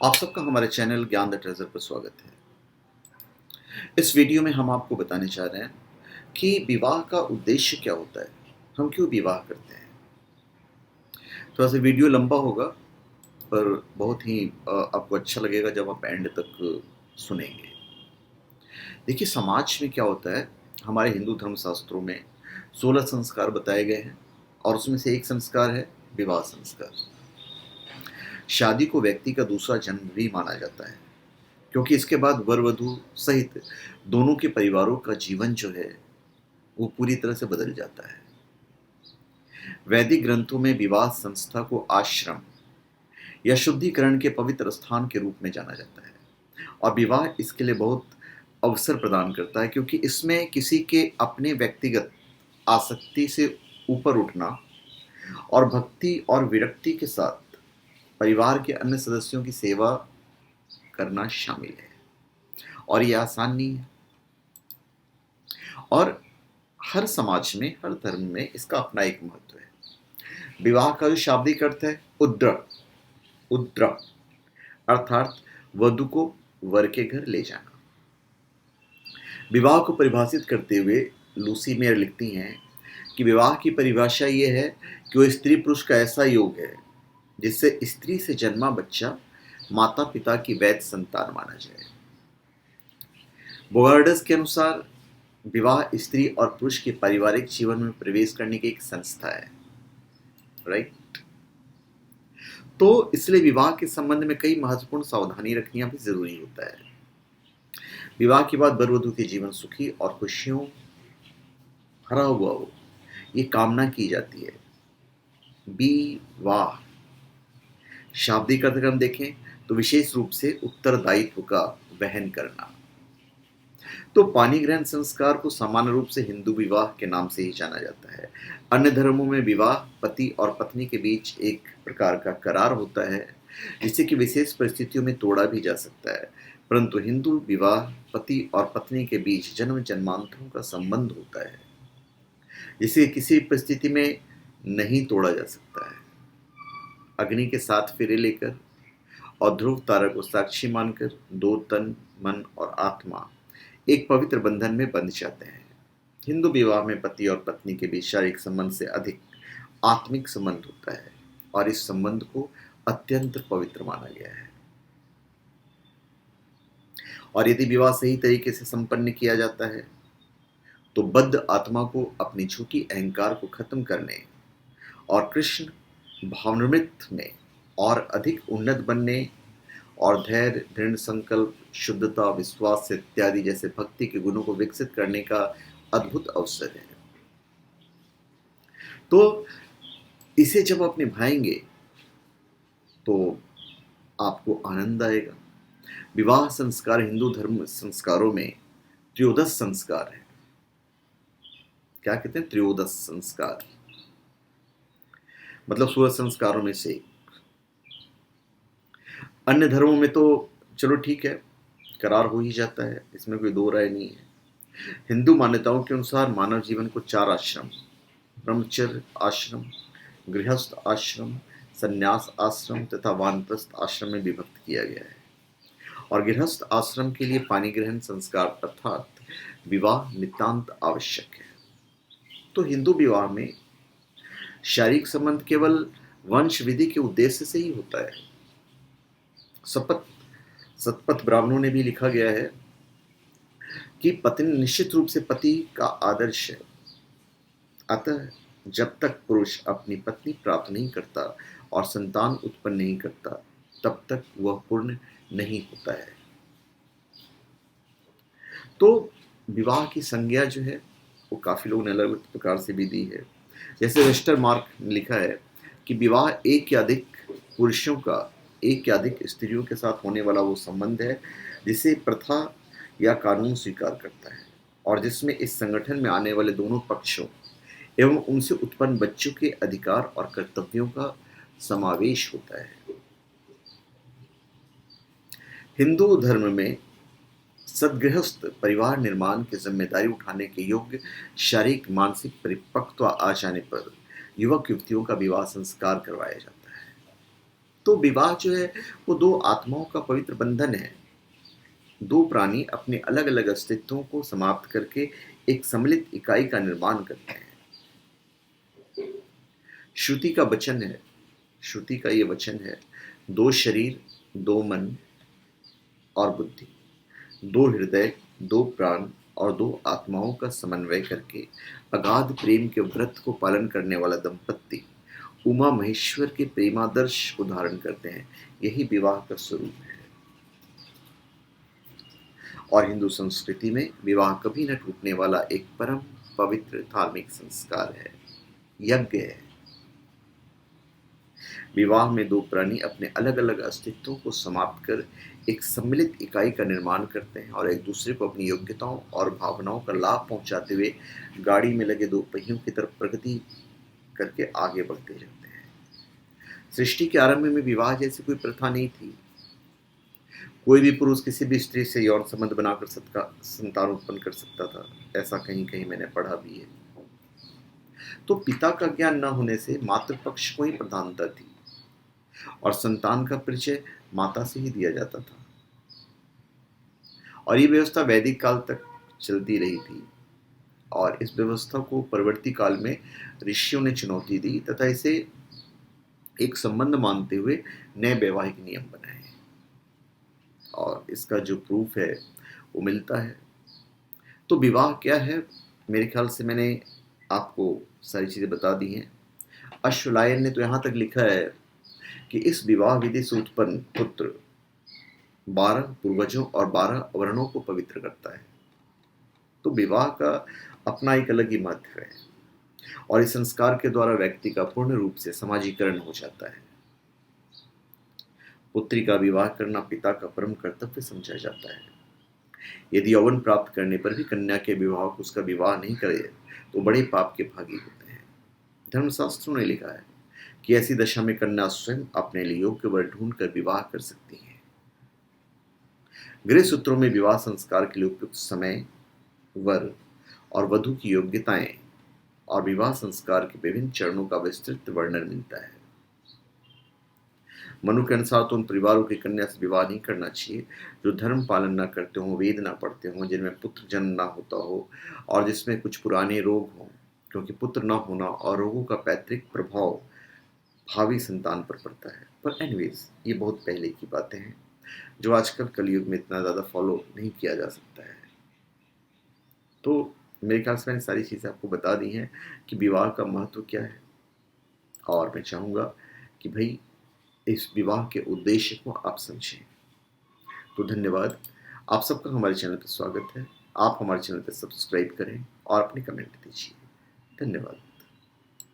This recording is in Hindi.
आप सबका हमारे चैनल ज्ञान द ट्रेजर पर स्वागत है। इस वीडियो में हम आपको बताने जा रहे हैं कि विवाह का उद्देश्य क्या होता है, हम क्यों विवाह करते हैं। थोड़ा सा वीडियो लंबा होगा पर बहुत ही आपको अच्छा लगेगा जब आप एंड तक सुनेंगे। देखिए, समाज में क्या होता है, हमारे हिंदू धर्म शास्त्रों में 16 संस्कार बताए गए हैं और उसमें से एक संस्कार है विवाह संस्कार। शादी को व्यक्ति का दूसरा जन्म भी माना जाता है, क्योंकि इसके बाद वर वधू सहित दोनों के परिवारों का जीवन जो है वो पूरी तरह से बदल जाता है। वैदिक ग्रंथों में विवाह संस्था को आश्रम या शुद्धिकरण के पवित्र स्थान के रूप में जाना जाता है और विवाह इसके लिए बहुत अवसर प्रदान करता है, क्योंकि इसमें किसी के अपने व्यक्तिगत आसक्ति से ऊपर उठना और भक्ति और विरक्ति के साथ परिवार के अन्य सदस्यों की सेवा करना शामिल है और यह आसान नहीं है। और हर समाज में, हर धर्म में इसका अपना एक महत्व है। विवाह का जो शाब्दिक अर्थ है उद्र, उद्र अर्थात वधु को वर के घर ले जाना। विवाह को परिभाषित करते हुए लूसी मेयर लिखती हैं कि विवाह की परिभाषा ये है कि वो स्त्री पुरुष का ऐसा योग है जिससे स्त्री से जन्मा बच्चा माता पिता की वैध संतान माना जाए। बोगार्डस के अनुसार विवाह स्त्री और पुरुष के पारिवारिक जीवन में प्रवेश करने की एक संस्था है, राइट। तो इसलिए विवाह के संबंध में कई महत्वपूर्ण सावधानी रखनी भी जरूरी होता है। विवाह के बाद वर वधू के जीवन सुखी और खुशियों भरा हुआ हो, ये कामना की जाती है। विवाह शाब्दिक अर्थ हम देखें तो विशेष रूप से उत्तरदायित्व का वहन करना। तो पानी ग्रहण संस्कार को सामान्य रूप से हिंदू विवाह के नाम से ही जाना जाता है। अन्य धर्मों में विवाह पति और पत्नी के बीच एक प्रकार का करार होता है जिससे कि विशेष परिस्थितियों में तोड़ा भी जा सकता है, परंतु हिंदू विवाह पति और पत्नी के बीच जन्म जन्मांतरों का संबंध होता है जिसे किसी परिस्थिति में नहीं तोड़ा जा सकता है। अग्नि के 7 फेरे लेकर और ध्रुव तारा को साक्षी मानकर दो तन, मन और आत्मा एक पवित्र बंधन में बंध जाते हैं। हिंदू विवाह में पति और पत्नी के बीच शारीरिक संबंध से अधिक आत्मिक संबंध होता है और इस संबंध को अत्यंत पवित्र माना गया है। और यदि विवाह सही तरीके से संपन्न किया जाता है तो बद्ध आत्मा को अपनी झूठी अहंकार को खत्म करने और कृष्ण भावनामृत में और अधिक उन्नत बनने और धैर्य, दृढ़ संकल्प, शुद्धता, विश्वास इत्यादि जैसे भक्ति के गुणों को विकसित करने का अद्भुत अवसर है। तो इसे जब आप निभाएंगे तो आपको आनंद आएगा। विवाह संस्कार हिंदू धर्म संस्कारों में त्रयोदश संस्कार है। क्या कहते हैं? त्रयोदश संस्कार, मतलब 16 संस्कारों में से एक। अन्य धर्मों में तो चलो ठीक है, करार हो ही जाता है, इसमें कोई दो राय नहीं है। हिंदू मान्यताओं के अनुसार मानव जीवन को 4 आश्रम, ब्रह्मचर्य आश्रम, गृहस्थ आश्रम, संन्यास आश्रम तथा वानप्रस्थ आश्रम में विभक्त किया गया है। और गृहस्थ आश्रम के लिए पानी ग्रहण संस्कार अर्थात विवाह नितांत आवश्यक है। तो हिंदू विवाह में शारीरिक संबंध केवल वंश विधि के उद्देश्य से ही होता है। सतपथ ब्राह्मणों ने भी लिखा गया है कि पत्नी निश्चित रूप से पति का आदर्श है, अतः जब तक पुरुष अपनी पत्नी प्राप्त नहीं करता और संतान उत्पन्न नहीं करता तब तक वह पूर्ण नहीं होता है। तो विवाह की संज्ञा जो है वो काफी लोगों ने अलग अलग प्रकार से भी दी है। जैसे वेस्टरमार्क ने लिखा है कि विवाह एक या अधिक पुरुषों का एक या अधिक स्त्रियों के साथ होने वाला वो संबंध है जिसे प्रथा या कानून स्वीकार करता है और जिसमें इस संगठन में आने वाले दोनों पक्षों एवं उनसे उत्पन्न बच्चों के अधिकार और कर्तव्यों का समावेश होता है। हिंदू धर्म में सदगृहस्थ परिवार निर्माण की जिम्मेदारी उठाने के योग्य शारीरिक मानसिक परिपक्वता आ जाने पर युवक युवतियों का विवाह संस्कार करवाया जाता है। तो विवाह जो है वो दो आत्माओं का पवित्र बंधन है। दो प्राणी अपने अलग अलग अस्तित्वों को समाप्त करके एक सम्मिलित इकाई का निर्माण करते हैं। श्रुति का वचन है, श्रुति का ये वचन है, दो शरीर, दो मन और बुद्धि, दो हृदय, दो प्राण और दो आत्माओं का समन्वय करके अगाध प्रेम के व्रत को पालन करने वाला दंपत्ति उमा महेश्वर के प्रेमादर्श को धारण करते हैं। यही विवाह का स्वरूप है। और हिंदू संस्कृति में विवाह कभी न टूटने वाला एक परम पवित्र धार्मिक संस्कार है, यज्ञ है। विवाह में दो प्राणी अपने अलग अलग अस्तित्वों को समाप्त कर एक सम्मिलित इकाई का निर्माण करते हैं और एक दूसरे को अपनी योग्यताओं और भावनाओं का लाभ पहुंचाते हुए गाड़ी में लगे दो पहियों की तरफ प्रगति करके आगे बढ़ते रहते हैं। सृष्टि के आरंभ में विवाह जैसी कोई प्रथा नहीं थी। कोई भी पुरुष किसी भी स्त्री से यौन संबंध बनाकर संतान उत्पन्न कर सकता था, ऐसा कहीं कहीं मैंने पढ़ा भी है। तो पिता का ज्ञान न होने से मातृपक्ष को ही प्रधानता थी और संतान का परिचय माता से ही दिया जाता था। और ये व्यवस्था वैदिक काल तक चलती रही थी और इस व्यवस्था को परवर्ती काल में ऋषियों ने चुनौती दी तथा इसे एक संबंध मानते हुए नए वैवाहिक नियम बनाए। और इसका जो प्रूफ है वो मिलता है। तो विवाह क्या है, मेरे ख्याल से मैंने आपको सारी चीज़ें बता दी हैं। अश्वलायन ने तो यहाँ तक लिखा है कि इस विवाह विधि से उत्पन्न पुत्र 12 पूर्वजों और 12 वर्णों को पवित्र करता है। तो विवाह का अपना एक अलग ही महत्व है और इस संस्कार के द्वारा व्यक्ति का पूर्ण रूप से समाजीकरण हो जाता है। पुत्री का विवाह करना पिता का परम कर्तव्य समझा जाता है। यदि यौवन प्राप्त करने पर भी कन्या के विवाह को उसका विवाह नहीं करे तो बड़े पाप के भागी होते हैं। धर्मशास्त्रों ने लिखा है कि ऐसी दशा में कन्या स्वयं अपने लिए योग्य वर ढूंढ कर विवाह कर सकती है। गृह सूत्रों में विवाह संस्कार के लिए उपयुक्त समय, वर और वधू की योग्यताएं और विवाह संस्कार के विभिन्न चरणों का विस्तृत वर्णन मिलता है। मनु के अनुसार तो उन परिवारों की कन्या से विवाह नहीं करना चाहिए जो धर्म पालन न करते हों, वेद न पढ़ते हों, जिनमें पुत्र जन्म ना होता हो और जिसमें कुछ पुराने रोग हों, क्योंकि पुत्र न होना और रोगों का पैतृक प्रभाव भावी संतान पर पड़ता है। पर एनीवेज ये बहुत पहले की बातें हैं जो आजकल कलयुग में इतना ज़्यादा फॉलो नहीं किया जा सकता है। तो मेरे ख्याल से मैंने सारी चीज़ें आपको बता दी हैं कि विवाह का महत्व क्या है और मैं चाहूँगा कि भाई इस विवाह के उद्देश्य को आप समझें। तो धन्यवाद। आप सबका हमारे चैनल पर स्वागत है। आप हमारे चैनल पर सब्सक्राइब करें और अपने कमेंट दीजिए। धन्यवाद।